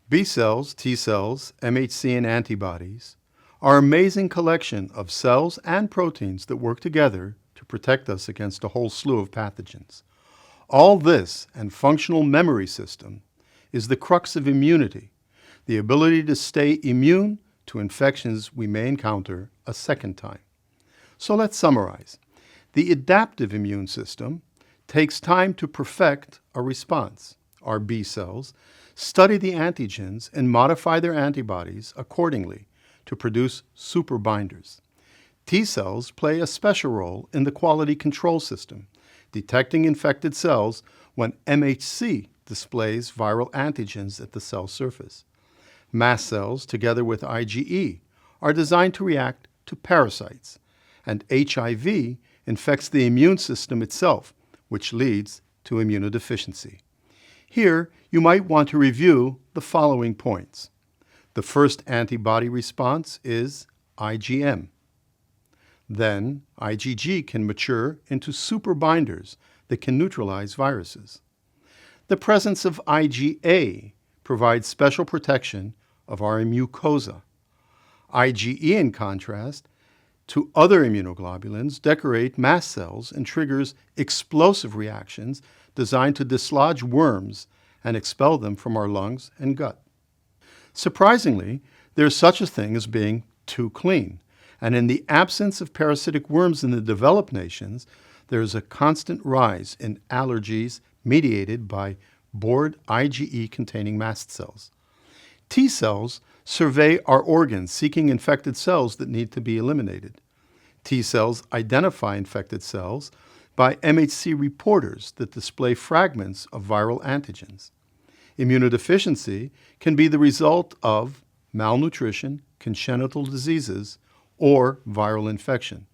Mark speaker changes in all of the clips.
Speaker 1: B cells, T cells, MHC, and antibodies are an amazing collection of cells and proteins that work together to protect us against a whole slew of pathogens. All this and functional memory system is the crux of immunity, the ability to stay immune to infections we may encounter a second time. So let's summarize. The adaptive immune system takes time to perfect a response. Our B cells study the antigens and modify their antibodies accordingly to produce super binders. T cells play a special role in the quality control system, detecting infected cells when MHC displays viral antigens at the cell surface. Mast cells, together with IgE, are designed to react to parasites, and HIV infects the immune system itself, which leads to immunodeficiency. Here, you might want to review the following points. The first antibody response is IgM. Then, IgG can mature into super binders that can neutralize viruses. The presence of IgA provides special protection of our mucosa. IgE, in contrast to other immunoglobulins, decorate mast cells and triggers explosive reactions designed to dislodge worms and expel them from our lungs and gut. Surprisingly, there is such a thing as being too clean, and in the absence of parasitic worms in the developed nations, there is a constant rise in allergies mediated by bored IgE-containing mast cells. T cells survey our organs seeking infected cells that need to be eliminated. T cells identify infected cells by MHC reporters that display fragments of viral antigens. Immunodeficiency can be the result of malnutrition, congenital diseases, or viral infection.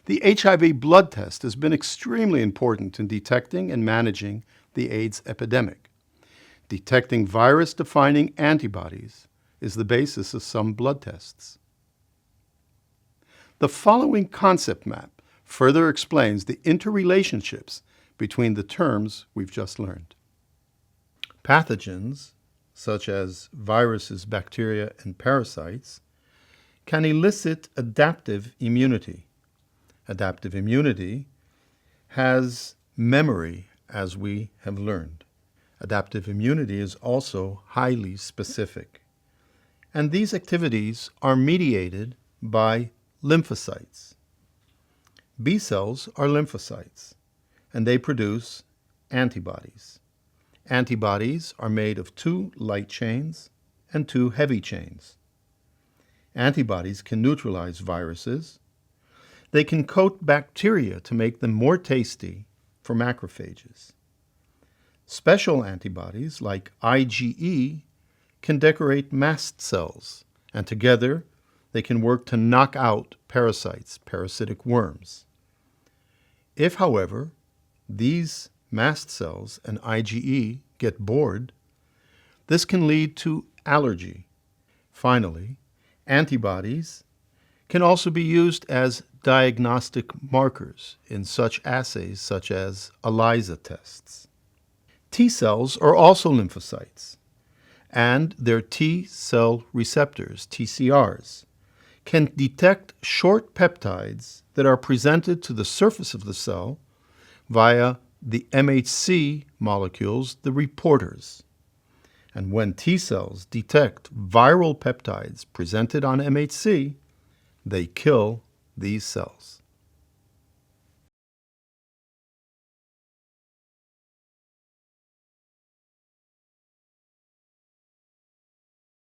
Speaker 1: The HIV blood test has been extremely important in detecting and managing the AIDS epidemic. Detecting virus-defining antibodies is the basis of some blood tests. The following concept map further explains the interrelationships between the terms we've just learned. Pathogens, such as viruses, bacteria, and parasites, can elicit adaptive immunity. Adaptive immunity has memory, as we have learned. Adaptive immunity is also highly specific. And these activities are mediated by lymphocytes. B cells are lymphocytes, and they produce antibodies. Antibodies are made of 2 light chains and 2 heavy chains. Antibodies can neutralize viruses. They can coat bacteria to make them more tasty for macrophages. Special antibodies, like IgE, can decorate mast cells, and together they can work to knock out parasites, parasitic worms. If, however, these mast cells and IgE get bored, this can lead to allergy. Finally, antibodies can also be used as diagnostic markers in such assays such as ELISA tests. T cells are also lymphocytes, and their T cell receptors, TCRs, can detect short peptides that are presented to the surface of the cell via the MHC molecules, the reporters. And when T cells detect viral peptides presented on MHC, they kill these cells.